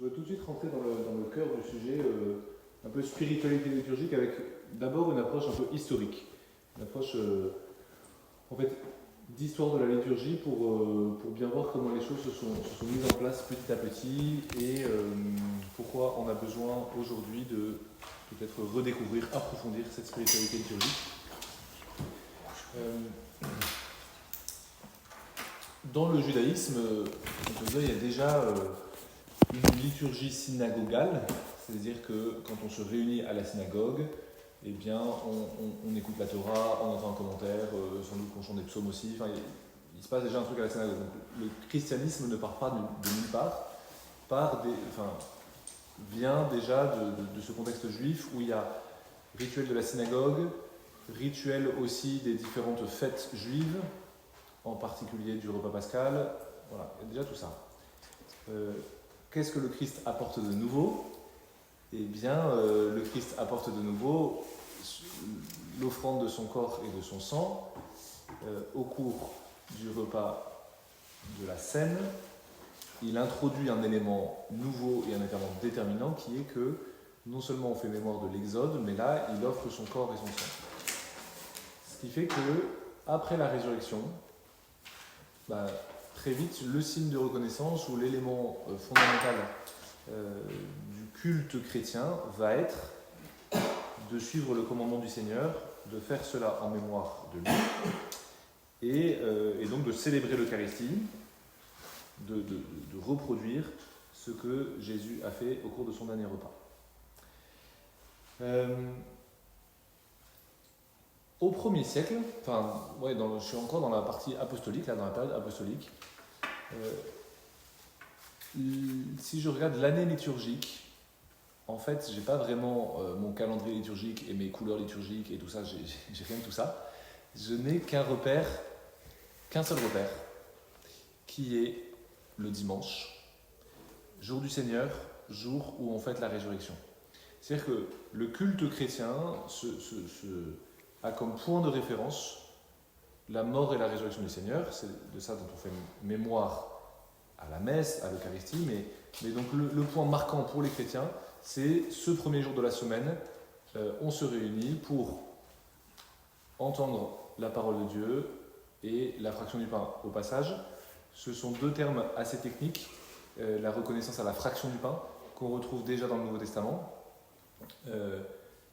voudrais tout de suite rentrer dans le cœur du sujet, un peu spiritualité liturgique, avec d'abord une approche un peu historique. Une approche, en fait, d'histoire de la liturgie pour bien voir comment les choses se sont mises en place petit à petit et pourquoi on a besoin aujourd'hui de peut-être redécouvrir, approfondir cette spiritualité liturgique. Dans le judaïsme, on peut dire il y a déjà une liturgie synagogale, c'est-à-dire que quand on se réunit à la synagogue, eh bien, on écoute la Torah, on entend un commentaire, sans doute qu'on chante des psaumes aussi. Enfin, il se passe déjà un truc à la synagogue. Donc, le christianisme ne part pas de nulle part, vient déjà de ce contexte juif où il y a rituel de la synagogue, rituel aussi des différentes fêtes juives, en particulier du repas pascal. Voilà, il y a déjà tout ça. Qu'est-ce que le Christ apporte de nouveau ? Eh bien, le Christ apporte de nouveau l'offrande de son corps et de son sang au cours du repas de la scène. Il introduit un élément nouveau et un élément déterminant qui est que non seulement on fait mémoire de l'Exode, mais là, il offre son corps et son sang. Ce qui fait que, après la résurrection, très vite, le signe de reconnaissance ou l'élément fondamental du culte chrétien va être de suivre le commandement du Seigneur, de faire cela en mémoire de lui, et donc de célébrer l'Eucharistie, de reproduire ce que Jésus a fait au cours de son dernier repas. Au 1er siècle, je suis encore dans la partie apostolique, là, dans la période apostolique. Si je regarde l'année liturgique, en fait, j'ai pas vraiment mon calendrier liturgique et mes couleurs liturgiques et tout ça, j'ai rien de tout ça. Je n'ai qu'un seul repère, qui est le dimanche, jour du Seigneur, jour où on fête la résurrection. C'est-à-dire que le culte chrétien a comme point de référence la mort et la résurrection du Seigneur. C'est de ça dont on fait mémoire à la messe, à l'Eucharistie, mais donc le point marquant pour les chrétiens, c'est ce premier jour de la semaine, on se réunit pour entendre la parole de Dieu et la fraction du pain au passage. Ce sont deux termes assez techniques, la reconnaissance à la fraction du pain, qu'on retrouve déjà dans le Nouveau Testament,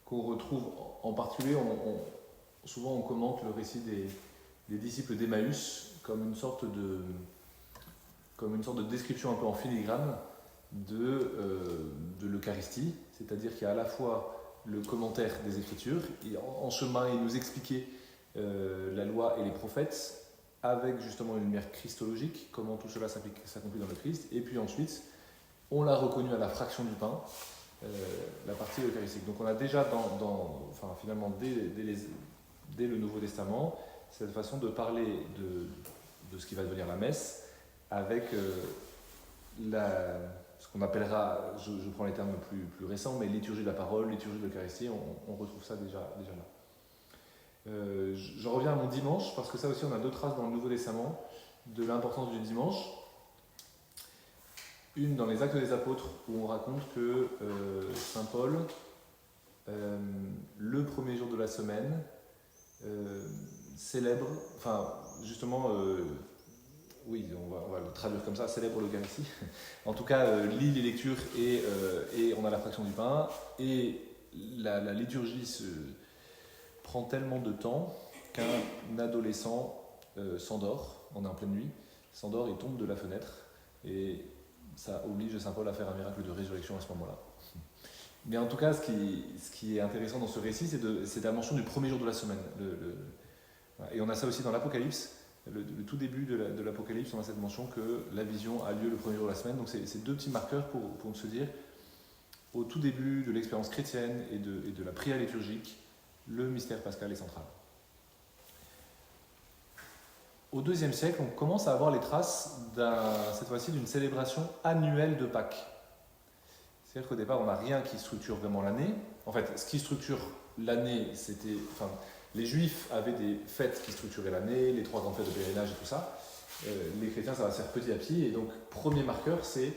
qu'on retrouve en particulier, souvent on commente le récit des disciples d'Emmaüs comme une sorte de description un peu en filigrane de l'Eucharistie, c'est-à-dire qu'il y a à la fois le commentaire des Écritures, et en chemin il nous expliquait la loi et les prophètes, avec justement une lumière christologique, comment tout cela s'accomplit dans le Christ, et puis ensuite on l'a reconnu à la fraction du pain, la partie eucharistique. Donc on a déjà finalement dès le Nouveau Testament cette façon de parler de ce qui va devenir la messe avec ce qu'on appellera, je prends les termes plus récents, mais liturgie de la parole, liturgie de l'Eucharistie, on retrouve ça déjà là. Je reviens à mon dimanche, parce que ça aussi on a deux traces dans le Nouveau Testament de l'importance du dimanche. Une dans les Actes des Apôtres, où on raconte que Saint Paul, le premier jour de la semaine, célèbre, on va le traduire comme ça, célèbre l'Eucharistie. En tout cas, lit les lectures et on a la fraction du pain. Et la liturgie prend tellement de temps qu'un adolescent s'endort, on est en pleine nuit, s'endort et tombe de la fenêtre. Et ça oblige Saint Paul à faire un miracle de résurrection à ce moment-là. Mais en tout cas, ce qui est intéressant dans ce récit, c'est la mention du premier jour de la semaine. Et on a ça aussi dans l'Apocalypse. Le tout début de l'Apocalypse, on a cette mention que la vision a lieu le premier jour de la semaine. Donc c'est deux petits marqueurs pour se dire, au tout début de l'expérience chrétienne et de la prière liturgique, le mystère pascal est central. Au IIe siècle, on commence à avoir les traces, cette fois-ci, d'une célébration annuelle de Pâques. C'est-à-dire qu'au départ, on n'a rien qui structure vraiment l'année. En fait, ce qui structure l'année, les Juifs avaient des fêtes qui structuraient l'année, les 3 grandes fêtes de pèlerinage et tout ça. Les chrétiens, ça va se faire petit à petit. Et donc, premier marqueur, c'est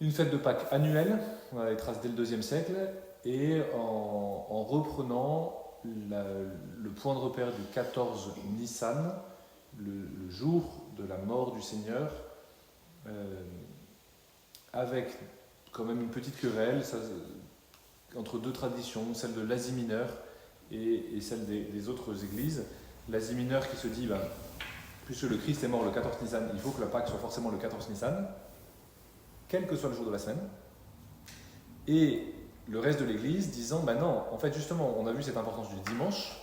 Une fête de Pâques annuelle, on a les traces dès le IIe siècle, et en reprenant le point de repère du 14 Nissan, le jour de la mort du Seigneur, avec quand même une petite querelle entre deux traditions, celle de l'Asie mineure et celle des autres églises. L'Asie mineure qui se dit, puisque le Christ est mort le 14 Nissan, il faut que la Pâque soit forcément le 14 Nissan, quel que soit le jour de la semaine. Et le reste de l'Église disant, non, en fait justement, on a vu cette importance du dimanche,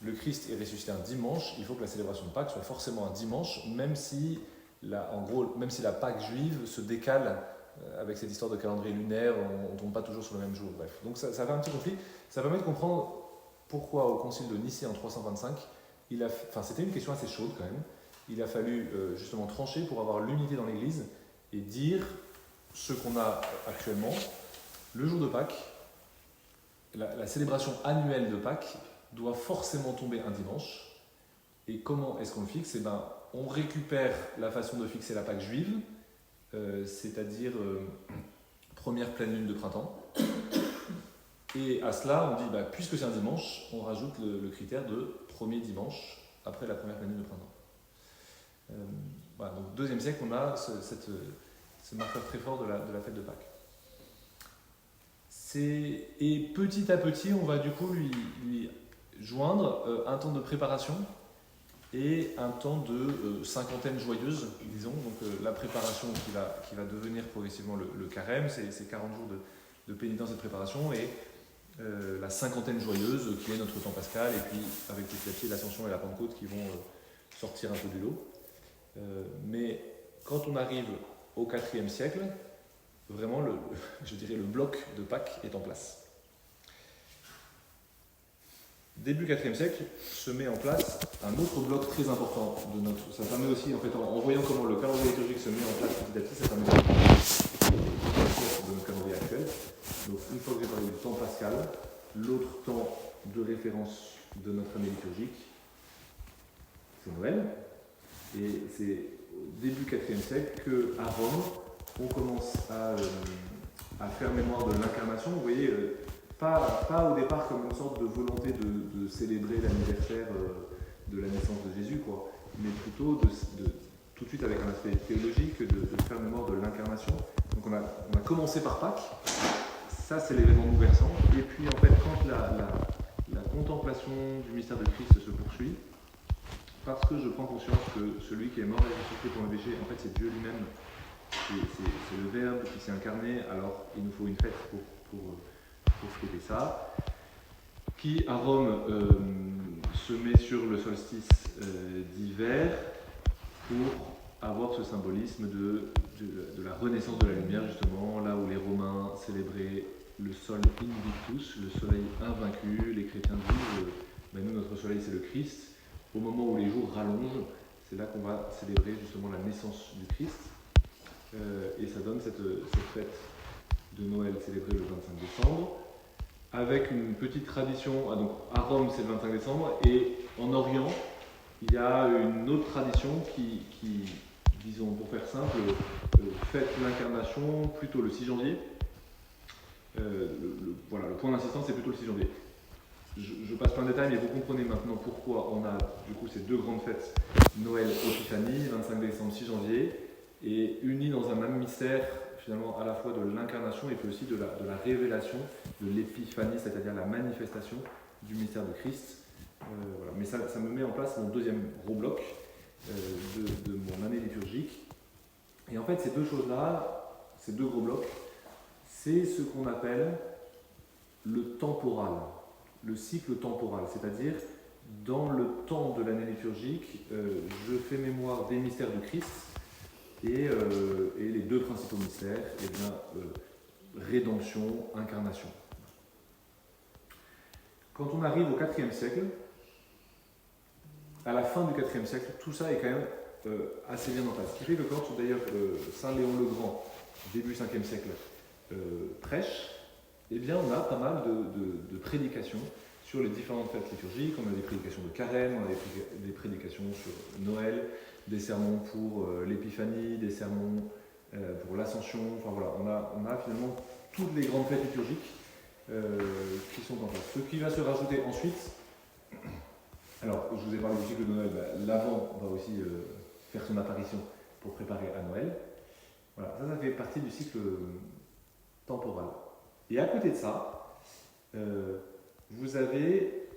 le Christ est ressuscité un dimanche, il faut que la célébration de Pâques soit forcément un dimanche, même si la Pâque juive se décale avec cette histoire de calendrier lunaire, on ne tombe pas toujours sur le même jour, bref. Donc ça fait un petit conflit, ça permet de comprendre pourquoi au concile de Nicée en 325, c'était une question assez chaude quand même, il a fallu justement trancher pour avoir l'unité dans l'Église et dire ce qu'on a actuellement, le jour de Pâques, la célébration annuelle de Pâques doit forcément tomber un dimanche. Et comment est-ce qu'on le fixe ? On récupère la façon de fixer la Pâque juive, c'est-à-dire première pleine lune de printemps. Et à cela, on dit, puisque c'est un dimanche, on rajoute le critère de premier dimanche après la première pleine lune de printemps. Donc, IIe siècle, on a ce marqueur très fort de la fête de Pâques. Et petit à petit, on va du coup lui joindre un temps de préparation et un temps de cinquantaine joyeuse, disons. Donc la préparation qui va devenir progressivement le carême, c'est 40 jours de pénitence et de préparation, et la cinquantaine joyeuse qui est notre temps pascal, et puis avec petit à petit l'Ascension et la Pentecôte qui vont sortir un peu du lot. Mais quand on arrive au IVe siècle, vraiment je dirais le bloc de Pâques est en place. Début IVe siècle se met en place un autre bloc très important de notre. Ça permet aussi, en fait, en voyant comment le calendrier liturgique se met en place petit à petit, ça permet de notre calendrier actuel. Donc, une fois que j'ai parlé du temps pascal, l'autre temps de référence de notre année liturgique, c'est Noël. Et c'est au début IVe siècle qu'à Rome, on commence à faire mémoire de l'incarnation. Vous voyez, pas au départ comme une sorte de volonté de célébrer l'anniversaire de la naissance de Jésus, mais plutôt tout de suite avec un aspect théologique de faire mémoire de l'incarnation. Donc on a commencé par Pâques, ça c'est l'événement bouleversant, et puis en fait quand la contemplation du mystère de Christ se poursuit, parce que je prends conscience que celui qui est mort et ressuscité pour mes péchés, en fait c'est Dieu lui-même, c'est le Verbe qui s'est incarné, alors il nous faut une fête pour fêter ça, qui à Rome se met sur le solstice d'hiver pour avoir ce symbolisme de la renaissance de la lumière, justement, là où les Romains célébraient le sol invictus, le soleil invaincu. Les chrétiens disent, nous notre soleil c'est le Christ. Au moment où les jours rallongent, c'est là qu'on va célébrer justement la naissance du Christ. Et ça donne cette fête de Noël célébrée le 25 décembre, avec une petite tradition. Donc à Rome c'est le 25 décembre, et en Orient il y a une autre tradition qui disons pour faire simple, fête l'incarnation plutôt le 6 janvier. Le point d'insistance c'est plutôt le 6 janvier. Je passe pas en détail, mais vous comprenez maintenant pourquoi on a du coup ces deux grandes fêtes, Noël, Épiphanie, 25 décembre, 6 janvier, et unies dans un même mystère, finalement à la fois de l'incarnation et puis aussi de la révélation de l'épiphanie, c'est-à-dire la manifestation du mystère de Christ. Mais ça me met en place mon deuxième gros bloc de mon année liturgique. Et en fait, ces deux choses-là, ces deux gros blocs, c'est ce qu'on appelle le temporal, le cycle temporal, c'est-à-dire dans le temps de l'année liturgique, je fais mémoire des mystères de Christ et les deux principaux mystères, rédemption, incarnation. Quand on arrive au IVe siècle, à la fin du IVe siècle, tout ça est quand même assez bien en place. Ce qui fait que quand d'ailleurs Saint Léon le Grand, début 5e siècle, prêche, on a pas mal de prédications sur les différentes fêtes liturgiques. On a des prédications de carême, on a des prédications sur Noël, des sermons pour l'épiphanie, des sermons pour l'Ascension. Enfin voilà, on a finalement toutes les grandes fêtes liturgiques qui sont en place. Ce qui va se rajouter ensuite, alors je vous ai parlé du cycle de Noël, l'Avent va aussi faire son apparition pour préparer à Noël. Voilà, ça fait partie du cycle temporal. Et à côté de ça, vous avez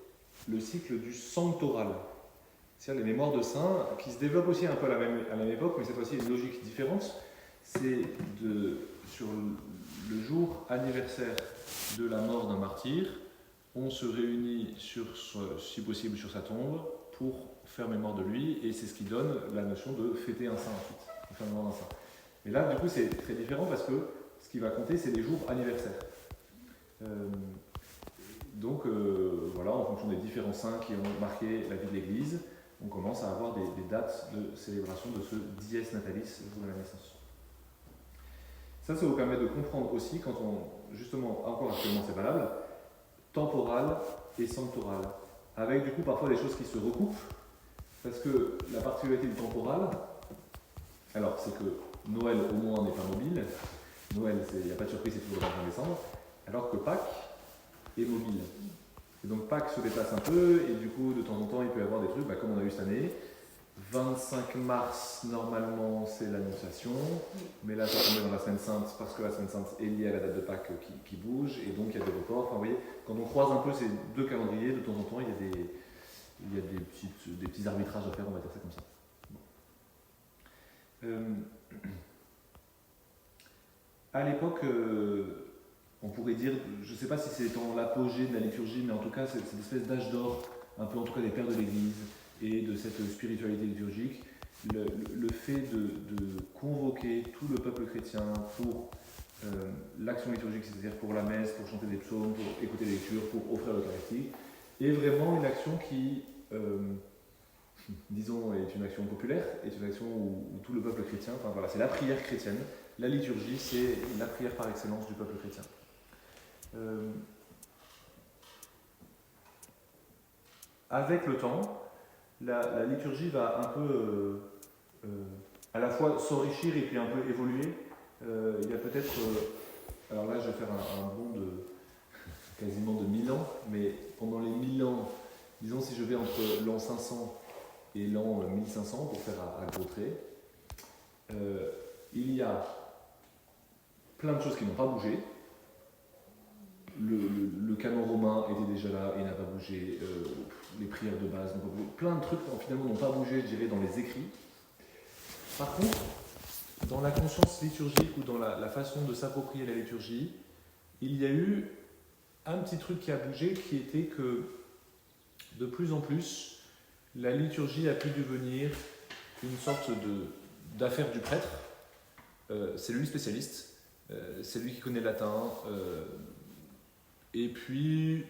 le cycle du sanctoral, c'est-à-dire les mémoires de saints, qui se développent aussi un peu à la même époque, mais cette fois-ci une logique différente. C'est sur le jour anniversaire de la mort d'un martyr, on se réunit si possible sur sa tombe pour faire mémoire de lui, et c'est ce qui donne la notion de fêter un saint ensuite, de faire mémoire d'un saint. Mais là, du coup, c'est très différent parce que ce qui va compter, c'est les jours anniversaires. Donc, voilà, en fonction des différents saints qui ont marqué la vie de l'Église, on commence à avoir des dates de célébration de ce dies natalis, le jour de la naissance. Ça vous permet de comprendre aussi, quand justement, encore actuellement c'est valable, temporal et sanctoral, avec du coup parfois des choses qui se recoupent, parce que la particularité du temporal, alors c'est que Noël au moins n'est pas mobile, Noël il n'y a pas de surprise, c'est toujours le 21 décembre, alors que Pâques est mobile. Et donc Pâques se déplace un peu, et du coup de temps en temps il peut y avoir des trucs, comme on a eu cette année. 25 mars, normalement, c'est l'Annonciation, mais là, ça tombe dans la Semaine Sainte parce que la Semaine Sainte est liée à la date de Pâques qui bouge, et donc il y a des reports. Enfin, vous voyez, quand on croise un peu ces deux calendriers, de temps en temps, il y a des petits arbitrages à faire, on va dire ça comme ça. À l'époque, on pourrait dire, je ne sais pas si c'est dans l'apogée de la liturgie, mais en tout cas, c'est cette espèce d'âge d'or, un peu en tout cas des pères de l'Église, et de cette spiritualité liturgique, le fait de convoquer tout le peuple chrétien pour l'action liturgique, c'est-à-dire pour la messe, pour chanter des psaumes, pour écouter les lectures, pour offrir l'Eucharistie, est vraiment une action qui, disons, est une action populaire, est une action où tout le peuple chrétien, enfin voilà, c'est la prière chrétienne. La liturgie, c'est la prière par excellence du peuple chrétien. Avec le temps, la liturgie va un peu à la fois s'enrichir et puis un peu évoluer. Il y a peut-être, alors là je vais faire un bond de quasiment de 1000 ans, mais pendant les 1000 ans, disons si je vais entre l'an 500 et l'an 1500 pour faire à gros traits, il y a plein de choses qui n'ont pas bougé. Le canon romain était déjà là et n'a pas bougé, les prières de base n'ont pas bougé, plein de trucs finalement n'ont pas bougé, je dirais, dans les écrits. Par contre, dans la conscience liturgique ou dans la façon de s'approprier la liturgie, il y a eu un petit truc qui a bougé, qui était que de plus en plus, la liturgie a pu devenir une sorte d'affaire du prêtre. C'est lui le spécialiste, c'est lui qui connaît le latin. Et puis,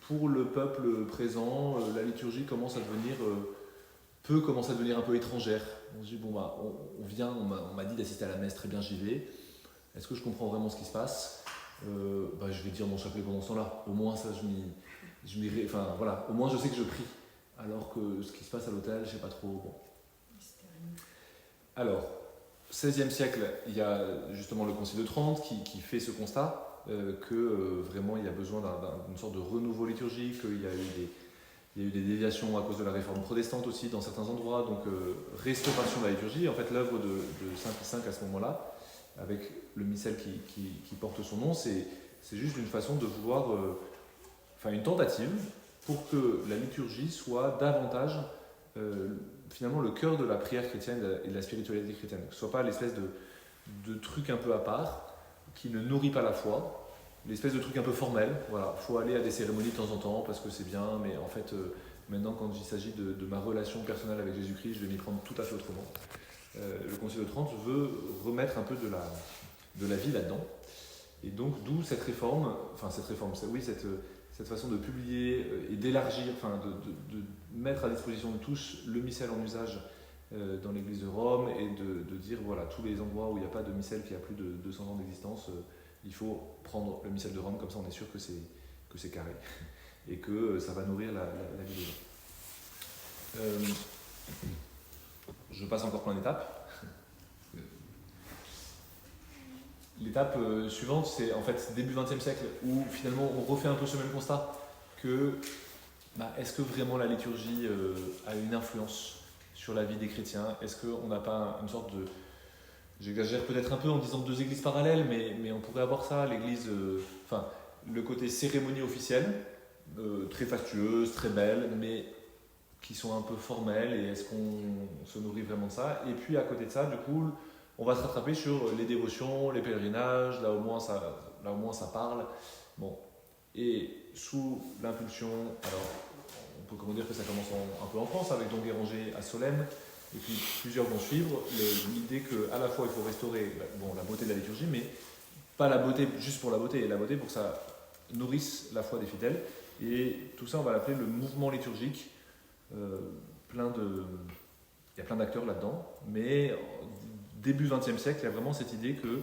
pour le peuple présent, la liturgie peut commencer à devenir un peu étrangère. On se dit, on vient, on m'a dit d'assister à la messe, très bien, j'y vais. Est-ce que je comprends vraiment ce qui se passe ? Je vais dire mon chapelet pendant ce temps-là. Au moins, ça, au moins, je sais que je prie. Alors que ce qui se passe à l'autel, je ne sais pas trop. Bon. Alors, 16e siècle, il y a justement le Concile de Trente qui fait ce constat. Que vraiment il y a besoin d'une sorte de renouveau liturgique, il y a eu des déviations à cause de la réforme protestante aussi dans certains endroits, donc restauration de la liturgie. En fait, l'œuvre de Saint Pie V à ce moment-là, avec le missel qui porte son nom, c'est juste une façon de vouloir, une tentative pour que la liturgie soit davantage finalement le cœur de la prière chrétienne et de la spiritualité chrétienne, que ce ne soit pas l'espèce de truc un peu à part, qui ne nourrit pas la foi, l'espèce de truc un peu formel. Voilà, faut aller à des cérémonies de temps en temps parce que c'est bien, mais en fait, maintenant, quand il s'agit de ma relation personnelle avec Jésus-Christ, je vais m'y prendre tout à fait autrement. Le Concile de Trente veut remettre un peu de la vie là-dedans, et donc d'où cette façon de publier et d'élargir, de mettre à disposition de tous le missel en usage dans l'église de Rome, et de dire voilà, tous les endroits où il n'y a pas de missel qui a plus de 200 ans d'existence, il faut prendre le missel de Rome, comme ça on est sûr que c'est carré et que ça va nourrir la vie des gens. Je passe encore plein d'étapes. l'étape suivante, c'est en fait début XXe siècle, où finalement on refait un peu ce même constat que est-ce que vraiment la liturgie a une influence sur la vie des chrétiens? Est-ce qu'on n'a pas une sorte de... J'exagère peut-être un peu en disant deux églises parallèles, mais on pourrait avoir ça, l'église... Enfin, le côté cérémonie officielle, très fastueuse, très belle, mais qui sont un peu formelles, et est-ce qu'on se nourrit vraiment de ça? Et puis à côté de ça, du coup, on va se rattraper sur les dévotions, les pèlerinages, là au moins ça parle. Bon. Et sous l'impulsion, alors on peut comment dire que ça commence un peu en France avec Don Guéranger à Solesmes, et puis plusieurs vont suivre, l'idée qu'à la fois il faut restaurer la beauté de la liturgie, mais pas la beauté juste pour la beauté pour que ça nourrisse la foi des fidèles. Et tout ça, on va l'appeler le mouvement liturgique. Il y a plein d'acteurs là-dedans, mais début XXe siècle, il y a vraiment cette idée que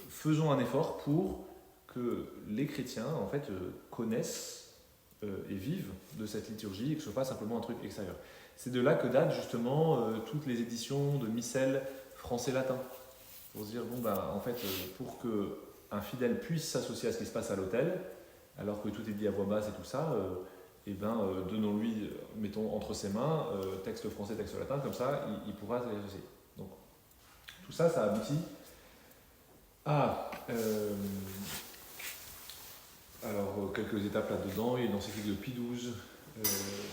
faisons un effort pour que les chrétiens en fait, connaissent et vivent de cette liturgie et que ce soit pas simplement un truc extérieur. C'est de là que datent justement toutes les éditions de missels français-latin. Pour se dire, en fait, pour qu'un fidèle puisse s'associer à ce qui se passe à l'autel, alors que tout est dit à voix basse et tout ça, donnons-lui, mettons entre ses mains, texte français, texte latin, comme ça, il pourra s'y associer. Donc, tout ça, ça aboutit à... quelques étapes là-dedans. Il y a une encyclique de Pie XII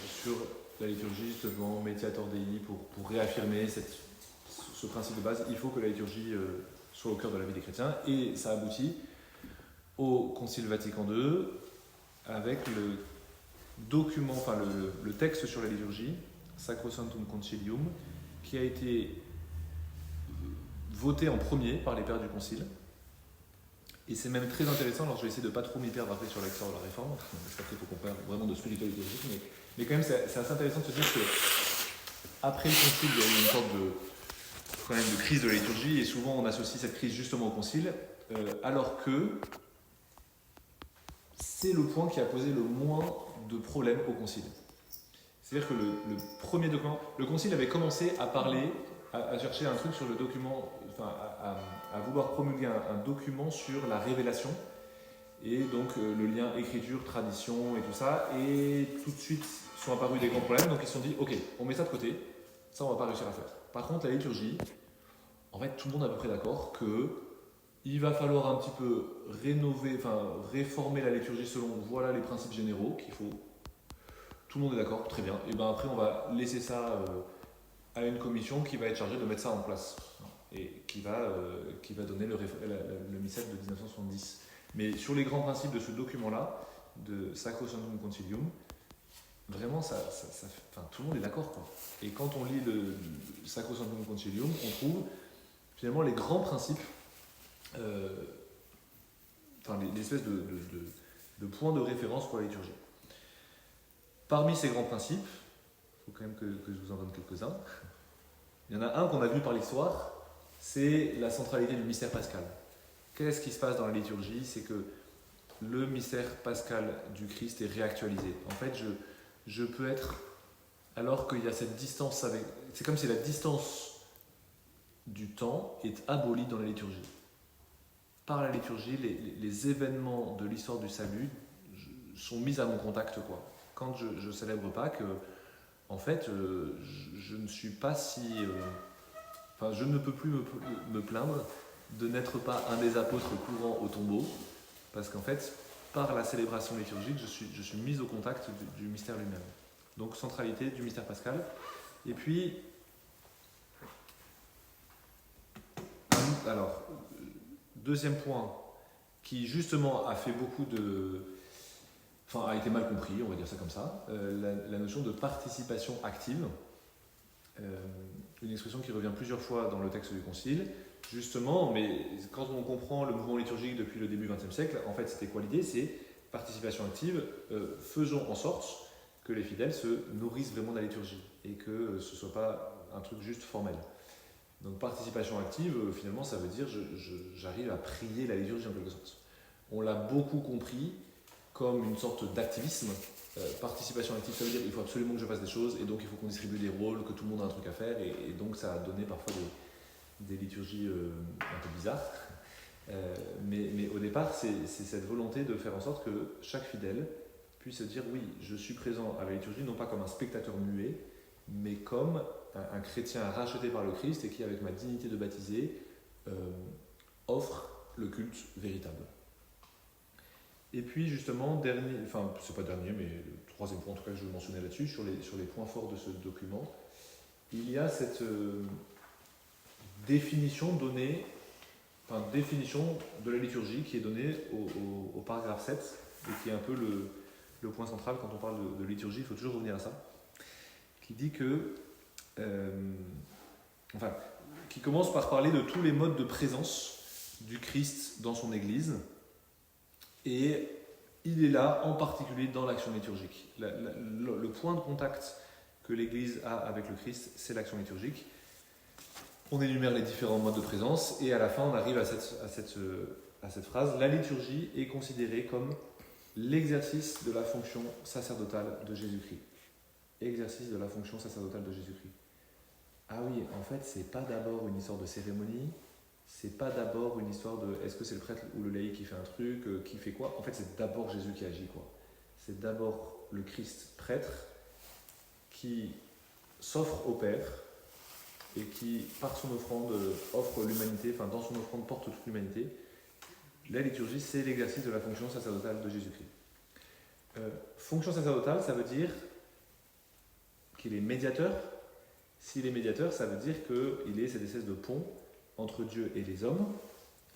sur la liturgie, justement, Mediator Dei, pour réaffirmer ce principe de base. Il faut que la liturgie soit au cœur de la vie des chrétiens. Et ça aboutit au Concile Vatican II, avec le document, le texte sur la liturgie, Sacrosanctum Concilium, qui a été voté en premier par les pères du Concile. Et c'est même très intéressant, alors je vais essayer de ne pas trop m'y perdre après sur l'histoire de la réforme, parce qu'après il faut qu'on parle vraiment de spiritualité liturgique, mais quand même c'est assez intéressant de se dire que après le Concile, il y a eu une sorte de crise de la liturgie, et souvent on associe cette crise justement au Concile, alors que c'est le point qui a posé le moins de problèmes au Concile. C'est-à-dire que le premier document, le Concile avait commencé à parler, à chercher un truc sur le document, à vouloir promulguer un document sur la révélation, et donc le lien écriture, tradition et tout ça, et tout de suite sont apparus des grands problèmes, donc ils se sont dit, ok, on met ça de côté, ça on va pas réussir à faire. Par contre, la liturgie, en fait tout le monde est à peu près d'accord que il va falloir un petit peu réformer la liturgie selon voilà les principes généraux qu'il faut. Tout le monde est d'accord, très bien. Et après on va laisser ça à une commission qui va être chargée de mettre ça en place et qui va donner le missel de 1970. Mais sur les grands principes de ce document-là, de Sacrosanctum Concilium, vraiment tout le monde est d'accord, quoi. Et quand on lit le Sacrosanctum Concilium, on trouve finalement les grands principes, les espèces de points de référence pour la liturgie. Parmi ces grands principes, il faut quand même que je vous en donne quelques-uns. Il y en a un qu'on a vu par l'histoire, c'est la centralité du mystère pascal. Qu'est-ce qui se passe dans la liturgie? C'est que le mystère pascal du Christ est réactualisé. En fait, je peux être, alors qu'il y a cette distance avec... C'est comme si la distance du temps est abolie dans la liturgie. Par la liturgie, les événements de l'histoire du salut sont mis à mon contact, quoi. Quand je célèbre Pâques, en fait, je ne suis pas si... je ne peux plus me plaindre de n'être pas un des apôtres courant au tombeau, parce qu'en fait, par la célébration liturgique, je suis mis au contact du mystère lui-même. Donc, centralité du mystère pascal. Et puis, alors, deuxième point, qui justement a fait beaucoup de... a été mal compris, on va dire ça comme ça, la notion de participation active, une expression qui revient plusieurs fois dans le texte du Concile, justement, mais quand on comprend le mouvement liturgique depuis le début du XXe siècle, en fait, c'était quoi l'idée? C'est participation active, faisons en sorte que les fidèles se nourrissent vraiment de la liturgie, et que ce ne soit pas un truc juste formel. Donc participation active, finalement, ça veut dire j'arrive à prier la liturgie en quelque sorte. On l'a beaucoup compris comme une sorte d'activisme. Participation active, ça veut dire qu'il faut absolument que je fasse des choses, et donc il faut qu'on distribue des rôles, que tout le monde a un truc à faire, et donc ça a donné parfois des liturgies un peu bizarres. Mais au départ, c'est cette volonté de faire en sorte que chaque fidèle puisse se dire oui, je suis présent à la liturgie, non pas comme un spectateur muet, mais comme un chrétien racheté par le Christ et qui, avec ma dignité de baptisé, offre le culte véritable. Et puis justement, c'est pas dernier, mais le troisième point en tout cas que je veux mentionner là-dessus, sur les points forts de ce document, il y a cette définition de la liturgie qui est donnée au paragraphe 7, et qui est un peu le point central quand on parle de liturgie, il faut toujours revenir à ça, qui dit que, qui commence par parler de tous les modes de présence du Christ dans son Église, et il est là en particulier dans l'action liturgique. Le point de contact que l'Église a avec le Christ, c'est l'action liturgique. On énumère les différents modes de présence et à la fin on arrive à cette phrase: la liturgie est considérée comme l'exercice de la fonction sacerdotale de Jésus-Christ. Exercice de la fonction sacerdotale de Jésus-Christ. Ah oui, en fait, c'est pas d'abord une histoire de cérémonie, c'est pas d'abord une histoire de est-ce que c'est le prêtre ou le laïc qui fait un truc, qui fait quoi. En fait, c'est d'abord Jésus qui agit, quoi. C'est d'abord le Christ prêtre qui s'offre au Père et qui, par son offrande, offre l'humanité, enfin, dans son offrande, porte toute l'humanité. La liturgie, c'est l'exercice de la fonction sacerdotale de Jésus-Christ. Fonction sacerdotale, ça veut dire qu'il est médiateur. S'il est médiateur, ça veut dire qu'il est cette espèce de pont entre Dieu et les hommes.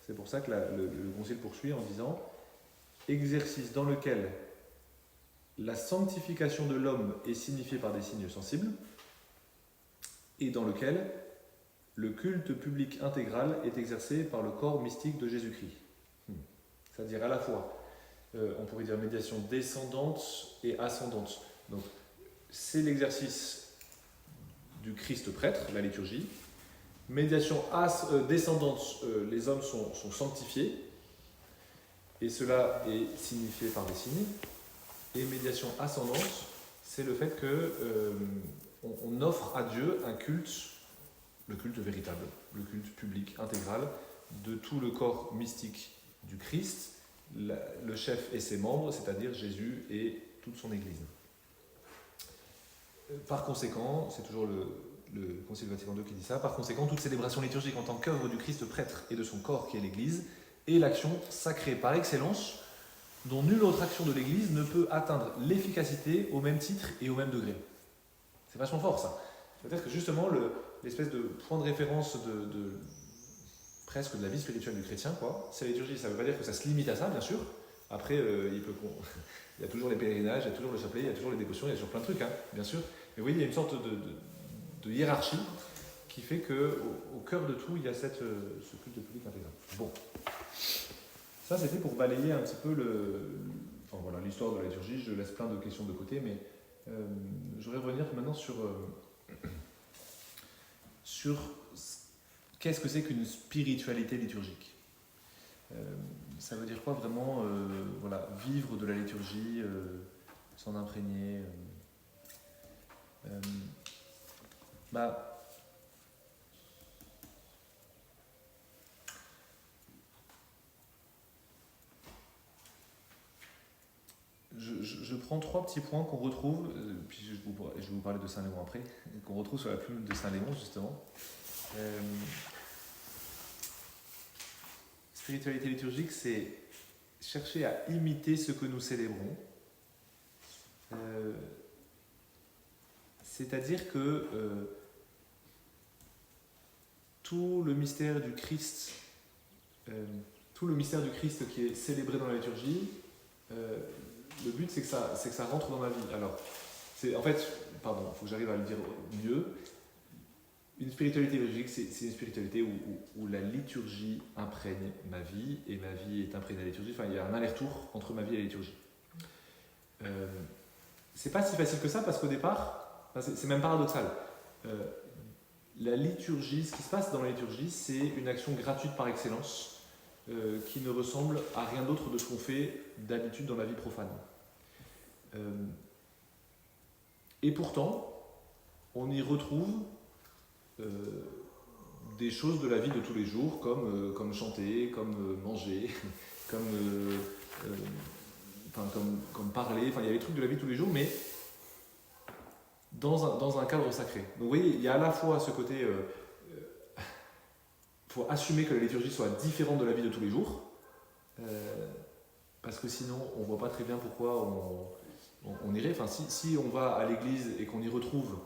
C'est pour ça que le Concile poursuit en disant « exercice dans lequel la sanctification de l'homme est signifiée par des signes sensibles et dans lequel le culte public intégral est exercé par le corps mystique de Jésus-Christ. » C'est-à-dire à la fois, on pourrait dire médiation descendante et ascendante. Donc, c'est l'exercice du Christ prêtre, la liturgie. Médiation descendante, les hommes sont sanctifiés, et cela est signifié par des signes. Et médiation ascendante, c'est le fait qu'on offre à Dieu un culte, le culte véritable, le culte public, intégral, de tout le corps mystique du Christ, le chef et ses membres, c'est-à-dire Jésus et toute son Église. Par conséquent, c'est toujours le Concile Vatican II qui dit ça, par conséquent, toute célébration liturgique en tant qu'œuvre du Christ prêtre et de son corps qui est l'Église est l'action sacrée par excellence dont nulle autre action de l'Église ne peut atteindre l'efficacité au même titre et au même degré. C'est vachement fort ça. Peut-être que justement l'espèce de point de référence presque de la vie spirituelle du chrétien, quoi, c'est la liturgie. Ça ne veut pas dire que ça se limite à ça, bien sûr. Après, il y a toujours les pèlerinages, il y a toujours le chapelet, il y a toujours les dévotions, il y a toujours plein de trucs, hein, bien sûr. Mais oui, il y a une sorte de hiérarchie qui fait qu'au cœur de tout, il y a ce culte public intégral. Bon. Ça, c'était pour balayer un petit peu l'histoire de la liturgie. Je laisse plein de questions de côté, mais je voudrais revenir maintenant sur qu'est-ce que c'est qu'une spiritualité liturgique. Ça veut dire quoi vraiment vivre de la liturgie, s'en imprégner Je prends 3 petits points qu'on retrouve, puis je vais vous parler de Saint Léon après, qu'on retrouve sur la plume de Saint Léon justement. Spiritualité liturgique, c'est chercher à imiter ce que nous célébrons. C'est-à-dire que tout le mystère du Christ qui est célébré dans la liturgie, le but c'est que ça rentre dans ma vie. Alors, il faut que j'arrive à le dire mieux. Une spiritualité liturgique, c'est une spiritualité où la liturgie imprègne ma vie et ma vie est imprégnée de la liturgie. Enfin, il y a un aller-retour entre ma vie et la liturgie. C'est pas si facile que ça parce qu'au départ, c'est même paradoxal. La liturgie, ce qui se passe dans la liturgie, c'est une action gratuite par excellence qui ne ressemble à rien d'autre de ce qu'on fait d'habitude dans la vie profane. Et pourtant, on y retrouve des choses de la vie de tous les jours, comme chanter, comme manger, comme, comme parler. Enfin, il y a les trucs de la vie de tous les jours, mais dans un cadre sacré. Donc vous voyez, il y a à la fois ce côté, faut assumer que la liturgie soit différente de la vie de tous les jours, parce que sinon on voit pas très bien pourquoi on irait. Enfin, si on va à l'église et qu'on y retrouve,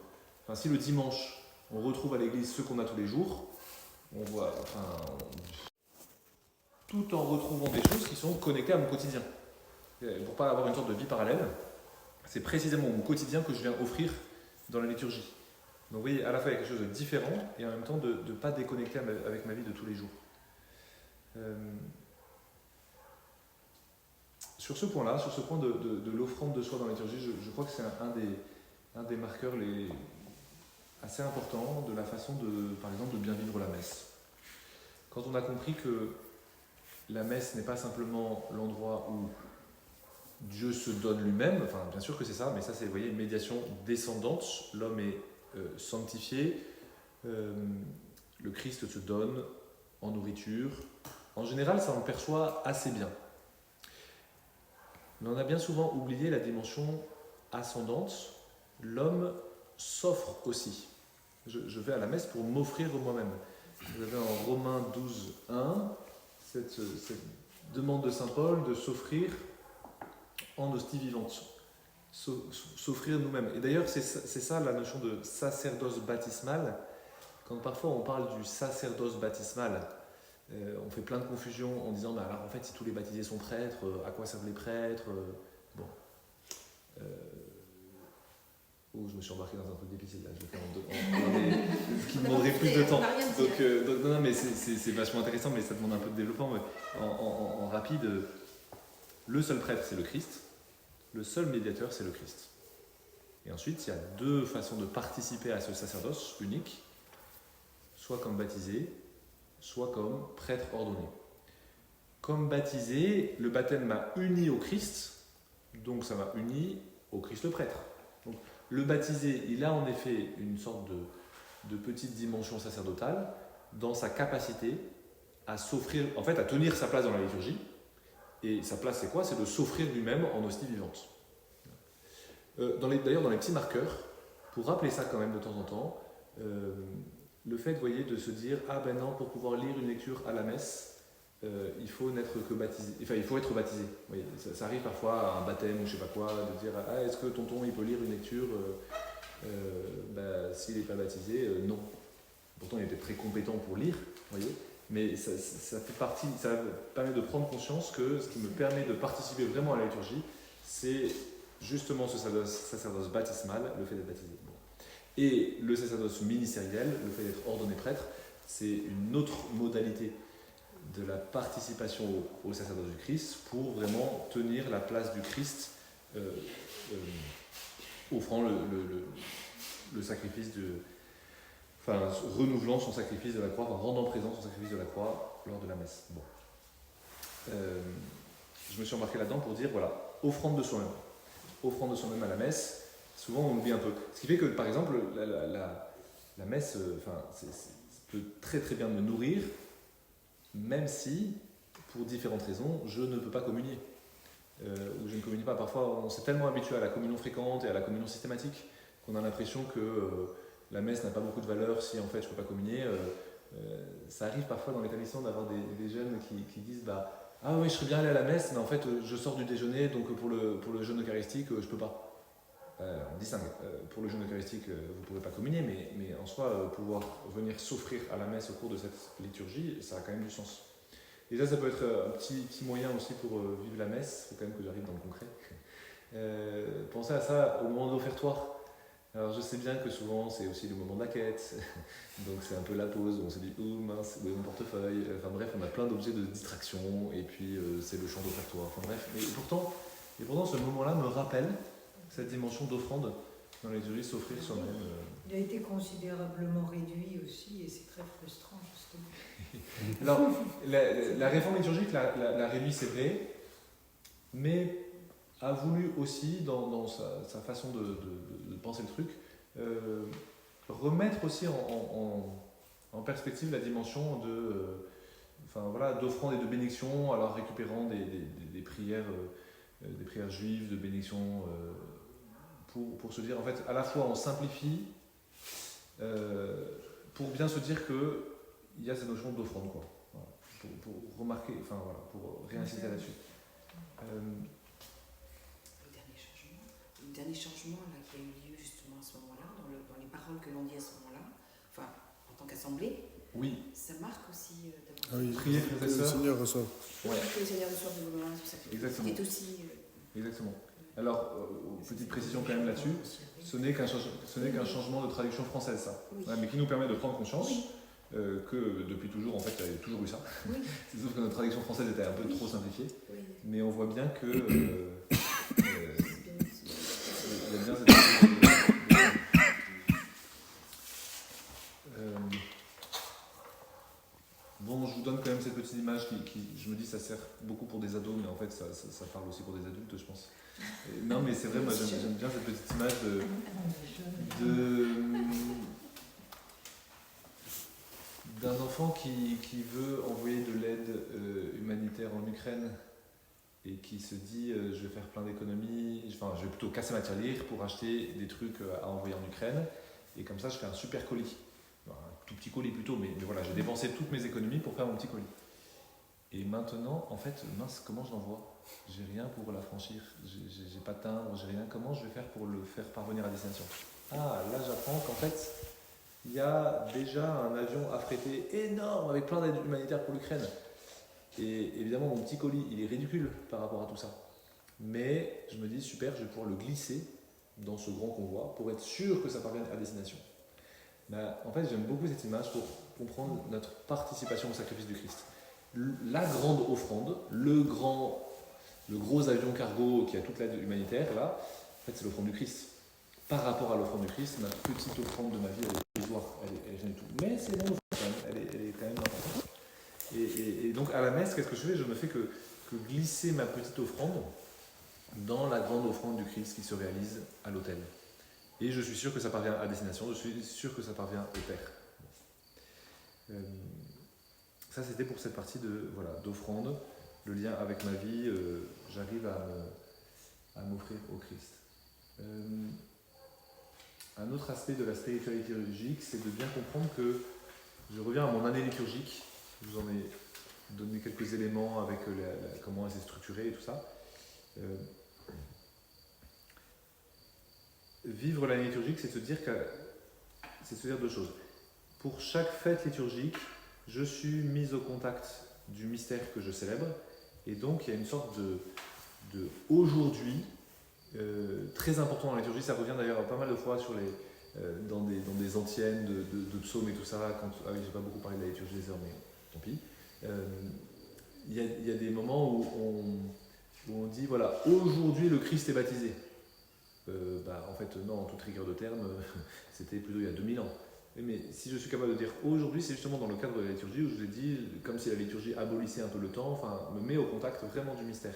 enfin si le dimanche on retrouve à l'église ce qu'on a tous les jours, on voit, tout en retrouvant des choses qui sont connectées à mon quotidien. Pour pas avoir une sorte de vie parallèle, c'est précisément mon quotidien que je viens offrir dans la liturgie. Donc vous voyez, à la fois il y a quelque chose de différent et en même temps de ne pas déconnecter avec ma vie de tous les jours. Sur ce point-là, sur ce point de l'offrande de soi dans la liturgie, je crois que c'est un des marqueurs assez importants de la façon, par exemple, de bien vivre la messe. Quand on a compris que la messe n'est pas simplement l'endroit où Dieu se donne lui-même, enfin bien sûr que c'est ça, mais ça c'est, vous voyez, une médiation descendante, l'homme est sanctifié, le Christ se donne en nourriture. En général, ça on le perçoit assez bien. Mais on a bien souvent oublié la dimension ascendante. L'homme s'offre aussi. Je vais à la messe pour m'offrir moi-même. Vous avez en Romains 12, 1, cette demande de saint Paul de s'offrir en hostie vivante. S'offrir nous-mêmes. Et d'ailleurs, c'est ça la notion de sacerdoce baptismal. Quand parfois on parle du sacerdoce baptismal, on fait plein de confusions en disant bah alors en fait si tous les baptisés sont prêtres, à quoi servent les prêtres bon. Oh, je me suis embarqué dans un truc difficile là, je vais faire ce qui demanderait plus de temps. Donc non, mais c'est vachement intéressant, mais ça demande un peu de développement. Mais en rapide, le seul prêtre c'est le Christ, le seul médiateur c'est le Christ. Et ensuite il y a deux façons de participer à ce sacerdoce unique, soit comme baptisé, soit comme prêtre ordonné. Comme baptisé, le baptême m'a uni au Christ, donc ça m'a uni au Christ le prêtre. Donc, le baptisé, il a en effet une sorte de petite dimension sacerdotale dans sa capacité à s'offrir, en fait à tenir sa place dans la liturgie. Et sa place c'est quoi? C'est de s'offrir lui-même en hostie vivante. D'ailleurs dans les petits marqueurs, pour rappeler ça quand même de temps en temps, le fait, vous voyez, de se dire ah ben non, pour pouvoir lire une lecture à la messe, il faut n'être que baptisé. Enfin, il faut être baptisé. Vous voyez, ça arrive parfois à un baptême ou je sais pas quoi, de dire ah est-ce que tonton il peut lire une lecture s'il n'est pas baptisé, non. Pourtant il était très compétent pour lire, vous voyez. Mais ça fait partie, ça permet de prendre conscience que ce qui me permet de participer vraiment à la liturgie, c'est justement ce sacerdoce baptismal, le fait d'être baptisé. Bon. Et le sacerdoce ministériel, le fait d'être ordonné prêtre, c'est une autre modalité de la participation au sacerdoce du Christ pour vraiment tenir la place du Christ, offrant le sacrifice renouvelant son sacrifice de la croix, rendant présent son sacrifice de la croix lors de la messe. Bon. Je me suis embarqué là-dedans pour dire, voilà, offrande de soi-même. Offrande de soi-même à la messe. Souvent on oublie un peu. Ce qui fait que par exemple la messe peut très très bien me nourrir, même si pour différentes raisons je ne peux pas communier ou je ne communie pas. Parfois on s'est tellement habitué à la communion fréquente et à la communion systématique qu'on a l'impression que la messe n'a pas beaucoup de valeur si en fait je ne peux pas communier. Ça arrive parfois dans l'établissement d'avoir des jeunes qui disent ah oui je serais bien allé à la messe mais en fait je sors du déjeuner donc pour le jeûne eucharistique je peux pas. On distingue. Pour le jeûne eucharistique, vous ne pouvez pas communier, mais en soi, pouvoir venir s'offrir à la messe au cours de cette liturgie, ça a quand même du sens. Et ça peut être un petit moyen aussi pour vivre la messe. Il faut quand même que j'arrive dans le concret. Pensez à ça au moment de l'offertoire. Alors je sais bien que souvent c'est aussi le moment de la quête, donc c'est un peu la pause où on se dit « Oh mince, où est mon portefeuille ?» Enfin bref, on a plein d'objets de distraction, et puis c'est le chant d'offertoire. Enfin bref, et pourtant ce moment-là me rappelle cette dimension d'offrande dans la liturgie, s'offrir soi-même. Il a été considérablement réduit aussi, et c'est très frustrant, justement. Alors, la réforme liturgique l'a réduit, c'est vrai, mais a voulu aussi, dans sa façon de penser le truc, remettre aussi en en perspective la dimension d'offrande et de bénédiction, alors récupérant des prières juives, de bénédiction, pour se dire, en fait, à la fois on simplifie, pour bien se dire qu'il y a cette notion d'offrande, quoi. Voilà. Pour remarquer, pour réinsister là-dessus. Le dernier changement là, qui a eu lieu justement à ce moment-là, dans les paroles que l'on dit à ce moment-là, enfin, en tant qu'assemblée, oui. Ça marque aussi d'avoir prier que le Seigneur reçoive. Ouais. Que le Seigneur reçoive de vos mains, tout ça. Exactement. C'est aussi. Exactement. Alors, petite précision quand même là-dessus, ce n'est qu'un changement de traduction française, ça. Oui. Ouais, mais qui nous permet de prendre conscience que depuis toujours, en fait, il y a toujours eu ça. Oui. Sauf que notre traduction française était un peu trop simplifiée. Oui. Mais on voit bien que. Il y a bien cette. Bon, je vous donne quand même cette petite image qui, je me dis, ça sert beaucoup pour des ados, mais en fait, ça parle aussi pour des adultes, je pense. Non, mais c'est vrai, moi j'aime bien cette petite image d'un enfant qui veut envoyer de l'aide humanitaire en Ukraine et qui se dit je vais faire plein d'économies, enfin je vais plutôt casser ma tirelire pour acheter des trucs à envoyer en Ukraine et comme ça je fais un super colis. Un tout petit colis plutôt, mais voilà, j'ai dépensé toutes mes économies pour faire mon petit colis. Et maintenant, en fait, mince, comment je l'envoie ? J'ai rien pour la franchir, j'ai pas de timbre, j'ai rien. Comment je vais faire pour le faire parvenir à destination ? Ah, là j'apprends qu'en fait, il y a déjà un avion affrété énorme avec plein d'aides humanitaires pour l'Ukraine. Et évidemment, mon petit colis, il est ridicule par rapport à tout ça. Mais je me dis, super, je vais pouvoir le glisser dans ce grand convoi pour être sûr que ça parvienne à destination. En fait, j'aime beaucoup cette image pour comprendre notre participation au sacrifice du Christ. La grande offrande, le gros avion cargo qui a toute l'aide humanitaire, là, en fait, c'est l'offrande du Christ. Par rapport à l'offrande du Christ, ma petite offrande de ma vie, elle est illusoire, elle est rien du tout. Mais c'est mon offrande, elle est quand même importante. Et donc, à la messe, qu'est-ce que je fais ? Je ne fais que glisser ma petite offrande dans la grande offrande du Christ qui se réalise à l'autel. Et je suis sûr que ça parvient à destination, je suis sûr que ça parvient au Père. Ça, c'était pour cette partie d'offrande, le lien avec ma vie, j'arrive à m'offrir au Christ. Un autre aspect de la spiritualité liturgique, c'est de bien comprendre que je reviens à mon année liturgique. Je vous en ai donné quelques éléments avec comment elle s'est structurée et tout ça. Vivre l'année liturgique, c'est se dire deux choses. Pour chaque fête liturgique, je suis mis au contact du mystère que je célèbre, et donc il y a une sorte de aujourd'hui très important dans la liturgie. Ça revient d'ailleurs pas mal de fois dans des antiennes de psaumes et tout ça. J'ai pas beaucoup parlé de la liturgie des heures, mais tant pis. Il y a des moments où on dit voilà, aujourd'hui le Christ est baptisé. En fait, non, en toute rigueur de terme, c'était plutôt il y a 2000 ans. Mais si je suis capable de dire aujourd'hui, c'est justement dans le cadre de la liturgie où je vous ai dit, comme si la liturgie abolissait un peu le temps, me met au contact vraiment du mystère.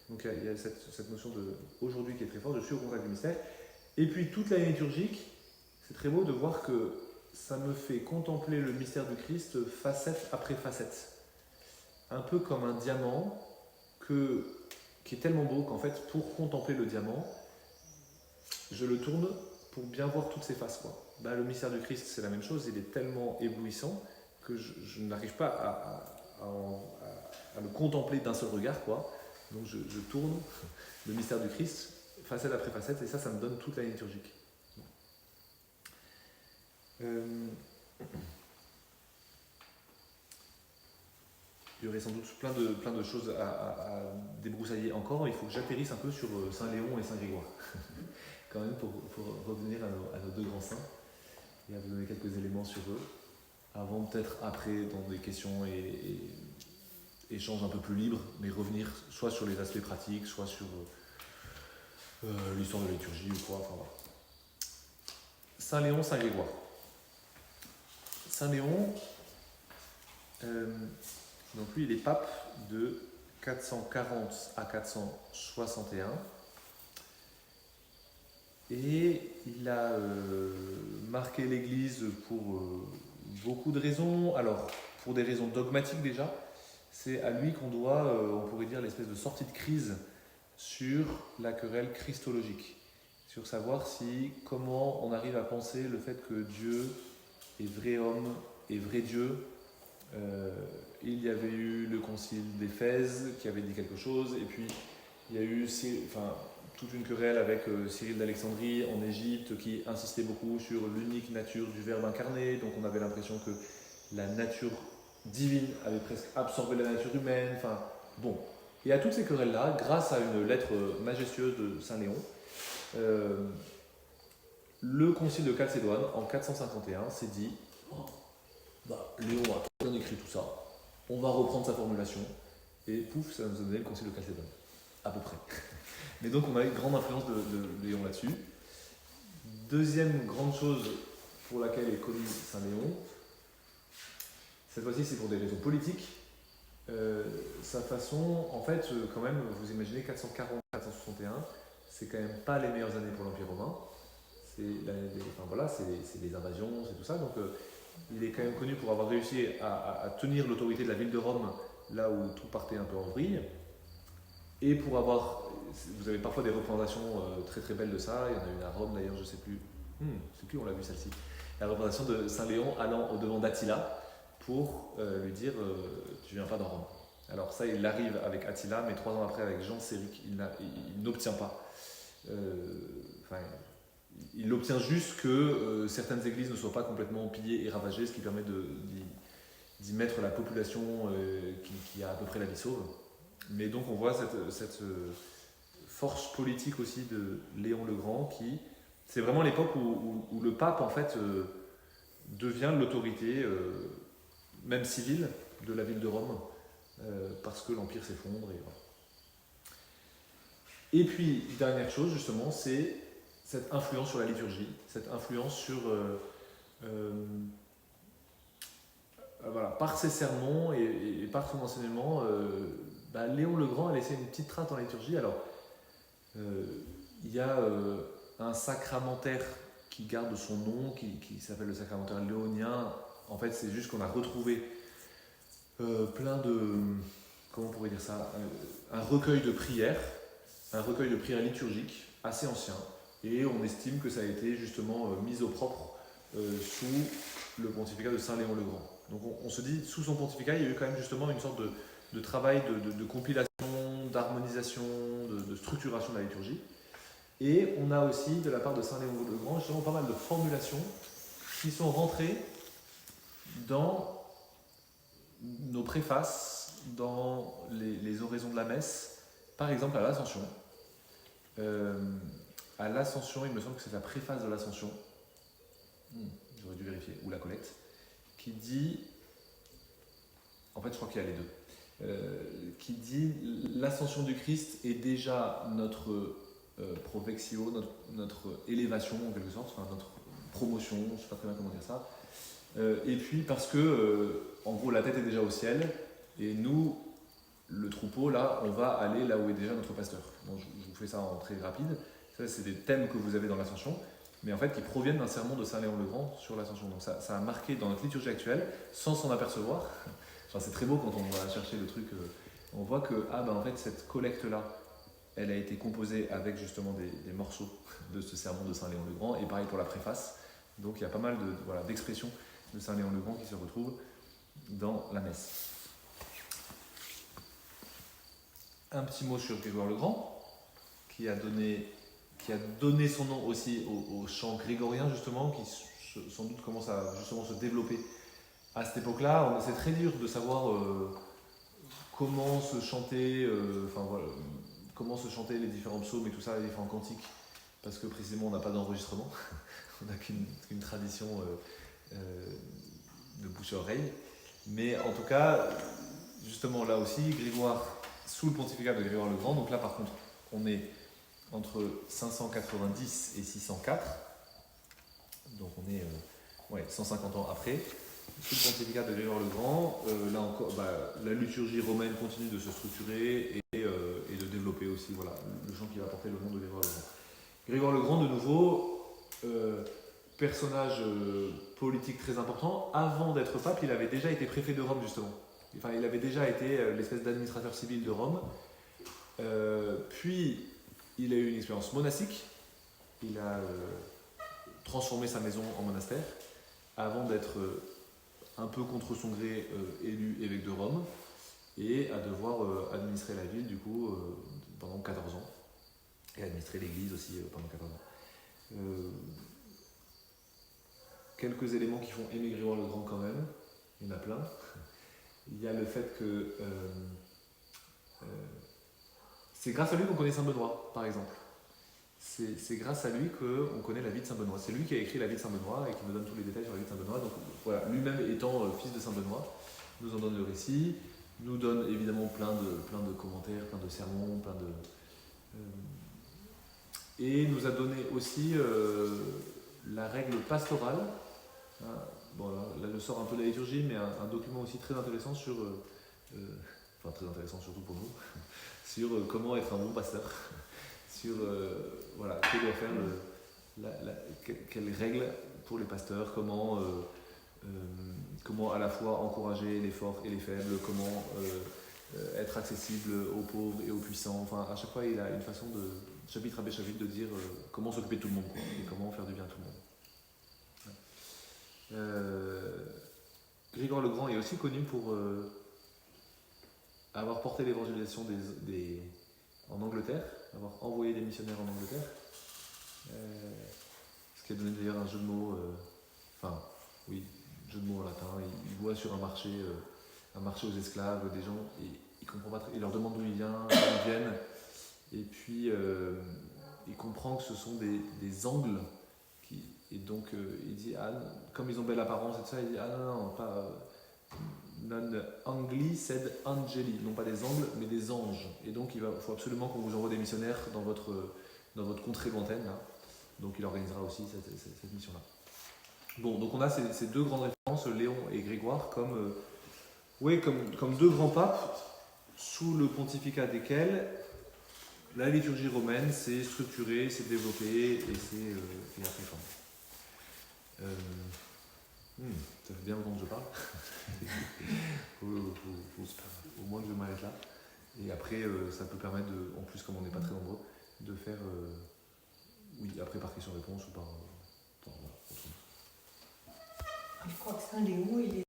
Donc il y a cette notion de aujourd'hui qui est très forte, je suis au contact du mystère. Et puis toute l'année liturgique, c'est très beau de voir que ça me fait contempler le mystère du Christ facette après facette. Un peu comme un diamant qui est tellement beau qu'en fait, pour contempler le diamant, je le tourne pour bien voir toutes ses faces, quoi. Le mystère du Christ, c'est la même chose, il est tellement éblouissant que je n'arrive pas à le contempler d'un seul regard, quoi. Donc je tourne le mystère du Christ, facette après facette, et ça me donne toute la liturgique. Il y aurait sans doute plein de choses à débroussailler encore. Il faut que j'atterrisse un peu sur Saint Léon et Saint Grégoire, quand même, pour revenir à nos deux grands saints et à vous donner quelques éléments sur eux, avant peut-être après dans des questions et échanges un peu plus libres, mais revenir soit sur les aspects pratiques, soit sur l'histoire de la liturgie ou quoi. Enfin, voilà. Saint Léon, Saint Grégoire. Saint Léon, donc lui il est pape de 440 à 461 et il a marqué l'Église pour Beaucoup de raisons. Alors, pour des raisons dogmatiques déjà, c'est à lui qu'on doit, on pourrait dire, l'espèce de sortie de crise sur la querelle christologique, sur savoir comment on arrive à penser le fait que Dieu est vrai homme et vrai Dieu. Il y avait eu le concile d'Éphèse qui avait dit quelque chose, et puis il y a eu toute une querelle avec Cyril d'Alexandrie en Égypte qui insistait beaucoup sur l'unique nature du Verbe incarné, donc on avait l'impression que la nature divine avait presque absorbé la nature humaine, enfin bon. Et à toutes ces querelles-là, grâce à une lettre majestueuse de Saint Léon, le concile de Chalcédoine, en 451, s'est dit Léon a bien écrit tout ça, on va reprendre sa formulation, et pouf, ça nous a donné le concile de Chalcédoine, à peu près. Mais donc on a eu une grande influence de Léon là-dessus. Deuxième grande chose pour laquelle est connu Saint Léon, cette fois-ci c'est pour des raisons politiques. Sa façon, en fait, quand même, vous imaginez 440-461, c'est quand même pas les meilleures années pour l'Empire romain. C'est les invasions, c'est tout ça. Donc il est quand même connu pour avoir réussi à tenir l'autorité de la ville de Rome là où tout partait un peu en vrille. Et pour avoir, vous avez parfois des représentations très très belles de ça. Il y en a une à Rome d'ailleurs, je sais plus. On l'a vu celle-ci. La représentation de Saint Léon allant au devant d'Attila pour lui dire tu viens pas dans Rome. Alors ça, il arrive avec Attila, mais 3 ans après avec Jean Séric, il n'obtient pas. Il obtient juste que certaines églises ne soient pas complètement pillées et ravagées, ce qui permet d'y mettre la population qui a à peu près la vie sauve. Mais donc on voit cette force politique aussi de Léon le Grand qui, c'est vraiment l'époque où le pape en fait devient l'autorité même civile de la ville de Rome parce que l'empire s'effondre et voilà. Et puis dernière chose justement, c'est cette influence sur la liturgie, cette influence sur voilà, par ses sermons et par son enseignement, Léon le Grand a laissé une petite trace dans la liturgie. Alors, il y a un sacramentaire qui garde son nom, qui s'appelle le sacramentaire léonien. En fait, c'est juste qu'on a retrouvé plein de... Comment on pourrait dire ça, un recueil de prières liturgiques assez ancien. Et on estime que ça a été justement mis au propre sous le pontificat de Saint Léon le Grand. Donc on se dit, sous son pontificat, il y a eu quand même justement une sorte de travail de compilation, d'harmonisation, de structuration de la liturgie. Et on a aussi, de la part de Saint Léon le Grand, justement pas mal de formulations qui sont rentrées dans nos préfaces, dans les oraisons de la messe, par exemple à l'Ascension. À l'Ascension, il me semble que c'est la préface de l'Ascension, j'aurais dû vérifier, ou la collecte, qui dit, en fait je crois qu'il y a les deux, qui dit l'Ascension du Christ est déjà notre provexio, notre élévation en quelque sorte, enfin, notre promotion, je ne sais pas très bien comment dire ça, et puis parce que, en gros, la tête est déjà au ciel, et nous, le troupeau, là, on va aller là où est déjà notre pasteur. Bon, je vous fais ça en très rapide. Ça, c'est des thèmes que vous avez dans l'Ascension, mais en fait qui proviennent d'un sermon de Saint Léon le Grand sur l'Ascension. Donc ça a marqué dans notre liturgie actuelle, sans s'en apercevoir. Enfin, c'est très beau quand on va chercher le truc. On voit que en fait, cette collecte-là, elle a été composée avec justement des morceaux de ce sermon de Saint Léon le Grand, et pareil pour la préface. Donc il y a pas mal d'expressions de Saint Léon le Grand qui se retrouvent dans la messe. Un petit mot sur Grégoire le Grand, qui a donné son nom aussi au chant grégorien, justement, qui sans doute commence à justement se développer à cette époque-là. C'est très dur de savoir comment se chanter, comment se chanter les différents psaumes et tout ça, les différents cantiques, parce que précisément on n'a pas d'enregistrement, on n'a qu'une tradition de bouche à oreille. Mais en tout cas, justement là aussi, Grégoire, sous le pontificat de Grégoire le Grand, donc là par contre, on est entre 590 et 604, donc on est 150 ans après, sous le pontificat de Grégoire le Grand. Là encore, la liturgie romaine continue de se structurer et de développer aussi le chant qui va porter le nom de Grégoire le Grand. Grégoire le Grand, de nouveau, personnage politique très important. Avant d'être pape, il avait déjà été préfet de Rome, justement. Enfin, il avait déjà été l'espèce d'administrateur civil de Rome. Puis, il a eu une expérience monastique. Il a transformé sa maison en monastère avant d'être un peu contre son gré élu évêque de Rome et à devoir administrer la ville, du coup, pendant 14 ans. Et administrer l'église aussi pendant 14 ans. Quelques éléments qui font aimer Grégoire le Grand quand même, il y en a plein. Il y a le fait que c'est grâce à lui qu'on connaît Saint-Benoît, par exemple. C'est grâce à lui qu'on connaît la vie de Saint-Benoît. C'est lui qui a écrit la vie de Saint-Benoît et qui nous donne tous les détails sur la vie de Saint-Benoît. Donc voilà, lui-même étant fils de Saint-Benoît, nous en donne le récit, nous donne évidemment plein de commentaires, plein de sermons, et nous a donné aussi la règle pastorale. Bon, là je sors un peu de la liturgie, mais un document aussi très intéressant sur, enfin très intéressant surtout pour nous, sur comment être un bon pasteur, sur voilà, que doit faire quelles règles pour les pasteurs, comment à la fois encourager les forts et les faibles, comment être accessible aux pauvres et aux puissants. Enfin, à chaque fois, il a une façon de, chapitre après chapitre, de dire comment s'occuper de tout le monde, quoi, et comment faire du bien à tout le monde. Grégoire le Grand est aussi connu pour avoir porté l'évangélisation en Angleterre, avoir envoyé des missionnaires en Angleterre, ce qui a donné d'ailleurs un jeu de mots, jeu de mots en latin. Il voit sur un marché aux esclaves des gens et il comprend pas il leur demande d'où ils viennent, et puis il comprend que ce sont des angles. Et donc il dit, comme ils ont belle apparence et tout ça, il dit, non, pas non angli sed angeli, non pas des angles mais des anges. Et donc il faut absolument qu'on vous envoie des missionnaires dans votre contrée lointaine, là. Donc il organisera aussi cette mission-là. Bon, donc on a ces deux grandes références, Léon et Grégoire, comme deux grands papes sous le pontificat desquels la liturgie romaine s'est structurée, s'est développée et s'est réformée. Ça fait bien longtemps que je parle. Au moins que je m'arrête là. Et après, ça peut permettre, en plus comme on n'est pas très nombreux, de faire, après par question-réponse ou par Je crois que Saint Léon, il est